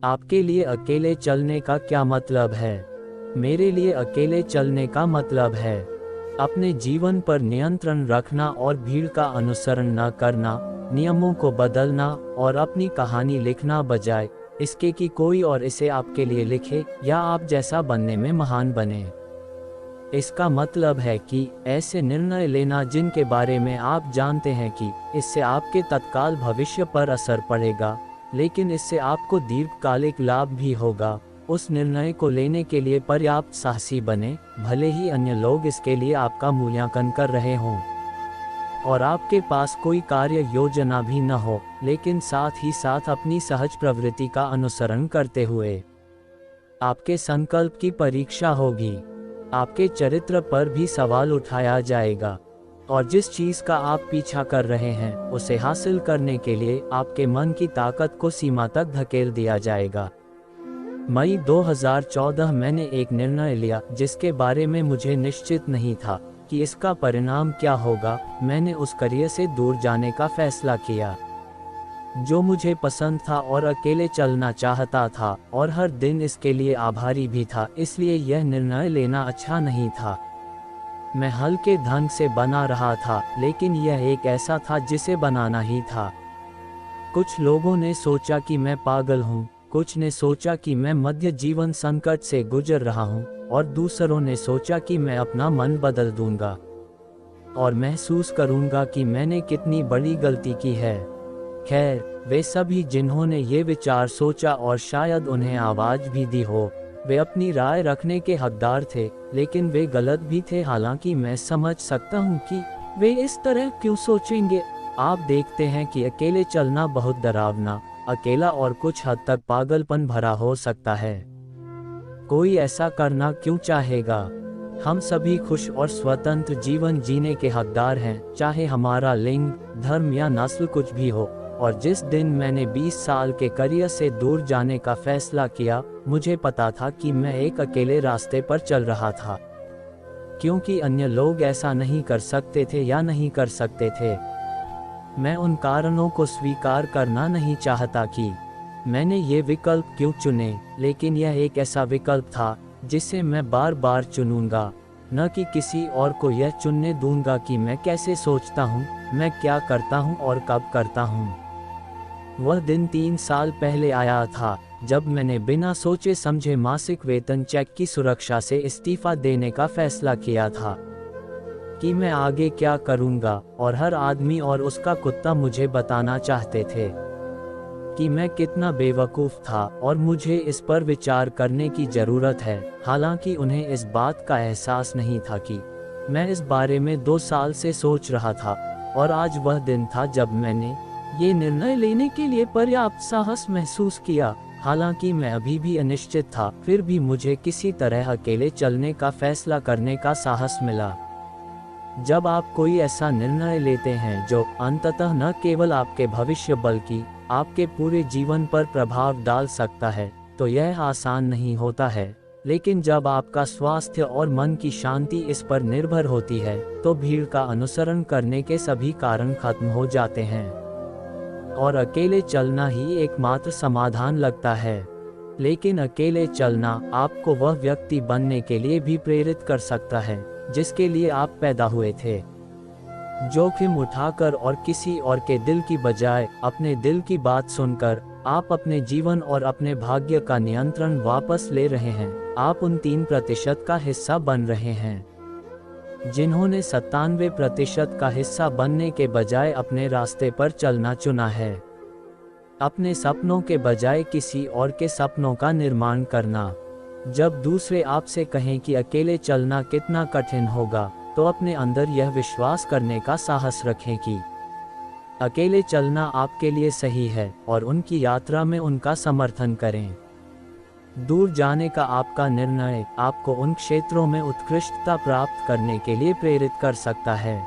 आपके लिए अकेले चलने का क्या मतलब है? मेरे लिए अकेले चलने का मतलब है अपने जीवन पर नियंत्रण रखना और भीड़ का अनुसरण न करना, नियमों को बदलना और अपनी कहानी लिखना बजाय इसके कि कोई और इसे आपके लिए लिखे या आप जैसा बनने में महान बने। इसका मतलब है कि ऐसे निर्णय लेना जिनके बारे में आप जानते हैं कि इससे आपके तत्काल भविष्य पर असर पड़ेगा, लेकिन इससे आपको दीर्घकालिक लाभ भी होगा। उस निर्णय को लेने के लिए पर्याप्त साहसी बने, भले ही अन्य लोग इसके लिए आपका मूल्यांकन कर रहे हों और आपके पास कोई कार्य योजना भी न हो, लेकिन साथ ही साथ अपनी सहज प्रवृत्ति का अनुसरण करते हुए आपके संकल्प की परीक्षा होगी। आपके चरित्र पर भी सवाल उठाया जाएगा और जिस चीज का आप पीछा कर रहे हैं उसे हासिल करने के लिए आपके मन की ताकत को सीमा तक धकेल दिया जाएगा। मई 2014 मैंने एक निर्णय लिया जिसके बारे में मुझे निश्चित नहीं था कि इसका परिणाम क्या होगा। मैंने उस करियर से दूर जाने का फैसला किया जो मुझे पसंद था और अकेले चलना चाहता था और हर दिन इसके लिए आभारी भी था। इसलिए यह निर्णय लेना अच्छा नहीं था। मैं हल्के ढंग से बना रहा था, लेकिन यह एक ऐसा था जिसे बनाना ही था। कुछ लोगों ने सोचा कि मैं पागल हूँ, कुछ ने सोचा कि मैं मध्य जीवन संकट से गुजर रहा हूँ और दूसरों ने सोचा कि मैं अपना मन बदल दूंगा और महसूस करूंगा कि मैंने कितनी बड़ी गलती की है। खैर, वे सभी जिन्होंने ये विचार सोचा और शायद उन्हें आवाज भी दी हो, वे अपनी राय रखने के हकदार थे, लेकिन वे गलत भी थे। हालांकि मैं समझ सकता हूँ कि वे इस तरह क्यों सोचेंगे। आप देखते हैं कि अकेले चलना बहुत डरावना, अकेला और कुछ हद तक पागलपन भरा हो सकता है। कोई ऐसा करना क्यों चाहेगा? हम सभी खुश और स्वतंत्र जीवन जीने के हकदार हैं, चाहे हमारा लिंग, धर्म या नस्ल कुछ भी हो। और जिस दिन मैंने 20 साल के करियर से दूर जाने का फैसला किया, मुझे पता था कि मैं एक अकेले रास्ते पर चल रहा था, क्योंकि अन्य लोग ऐसा नहीं कर सकते थे या नहीं कर सकते थे। मैं उन कारणों को स्वीकार करना नहीं चाहता कि मैंने ये विकल्प क्यों चुने, लेकिन यह एक ऐसा विकल्प था जिसे मैं बार बार चुनूंगा, न कि किसी और को यह चुनने दूंगा कि मैं कैसे सोचता हूँ, मैं क्या करता हूँ और कब करता हूँ। वह दिन 3 साल पहले आया था जब मैंने बिना सोचे समझे मासिक वेतन चेक की सुरक्षा से इस्तीफा देने का फैसला किया था कि मैं आगे क्या करूंगा, और हर आदमी और उसका कुत्ता मुझे बताना चाहते थे कि मैं कितना बेवकूफ़ था और मुझे इस पर विचार करने की ज़रूरत है। हालांकि उन्हें इस बात का एहसास नहीं था कि मैं इस बारे में 2 साल से सोच रहा था, और आज वह दिन था जब मैंने ये निर्णय लेने के लिए पर्याप्त साहस महसूस किया। हालांकि मैं अभी भी अनिश्चित था, फिर भी मुझे किसी तरह अकेले चलने का फैसला करने का साहस मिला। जब आप कोई ऐसा निर्णय लेते हैं जो अंततः न केवल आपके भविष्य बल्कि आपके पूरे जीवन पर प्रभाव डाल सकता है, तो यह आसान नहीं होता है। लेकिन जब आपका स्वास्थ्य और मन की शांति इस पर निर्भर होती है, तो भीड़ का अनुसरण करने के सभी कारण खत्म हो जाते हैं और अकेले चलना ही एकमात्र समाधान लगता है। लेकिन अकेले चलना आपको वह व्यक्ति बनने के लिए भी प्रेरित कर सकता है जिसके लिए आप पैदा हुए थे। जोखिम उठाकर और किसी और के दिल की बजाय अपने दिल की बात सुनकर आप अपने जीवन और अपने भाग्य का नियंत्रण वापस ले रहे हैं। आप उन 3% का हिस्सा बन रहे हैं जिन्होंने 97% का हिस्सा बनने के बजाय अपने रास्ते पर चलना चुना है। अपने सपनों के बजाय किसी और के सपनों का निर्माण करना। जब दूसरे आपसे कहें कि अकेले चलना कितना कठिन होगा, तो अपने अंदर यह विश्वास करने का साहस रखें कि अकेले चलना आपके लिए सही है और उनकी यात्रा में उनका समर्थन करें। दूर जाने का आपका निर्णय आपको उन क्षेत्रों में उत्कृष्टता प्राप्त करने के लिए प्रेरित कर सकता है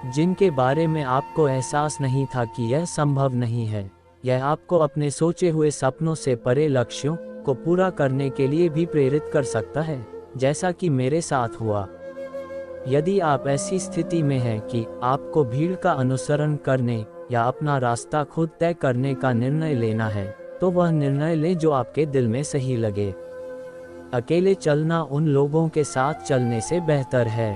जिनके बारे में आपको एहसास नहीं था कि यह संभव नहीं है। यह आपको अपने सोचे हुए सपनों से परे लक्ष्यों को पूरा करने के लिए भी प्रेरित कर सकता है, जैसा कि मेरे साथ हुआ। यदि आप ऐसी स्थिति में हैं कि आपको भीड़ का अनुसरण करने या अपना रास्ता खुद तय करने का निर्णय लेना है, तो वह निर्णय लें जो आपके दिल में सही लगे। अकेले चलना उन लोगों के साथ चलने से बेहतर है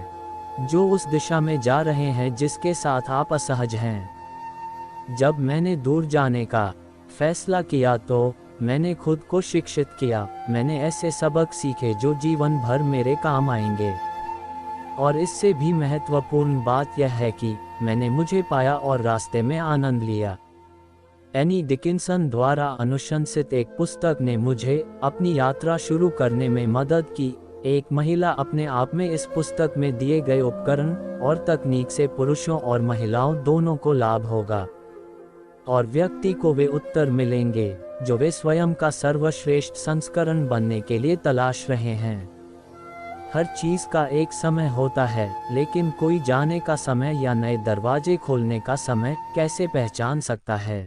जो उस दिशा में जा रहे हैं जिसके साथ आप असहज हैं। जब मैंने दूर जाने का फैसला किया तो मैंने खुद को शिक्षित किया। मैंने ऐसे सबक सीखे जो जीवन भर मेरे काम आएंगे। और इससे भी महत्वपूर्ण बात यह है कि मैंने मुझे पाया और रास्ते में आनंद लिया। एनी डिकिंसन द्वारा अनुशंसित एक पुस्तक ने मुझे अपनी यात्रा शुरू करने में मदद की। एक महिला अपने आप में इस पुस्तक में दिए गए उपकरण और तकनीक से पुरुषों और महिलाओं दोनों को लाभ होगा, और व्यक्ति को वे उत्तर मिलेंगे जो वे स्वयं का सर्वश्रेष्ठ संस्करण बनने के लिए तलाश रहे हैं। हर चीज का एक समय होता है, लेकिन कोई जाने का समय या नए दरवाजे खोलने का समय कैसे पहचान सकता है?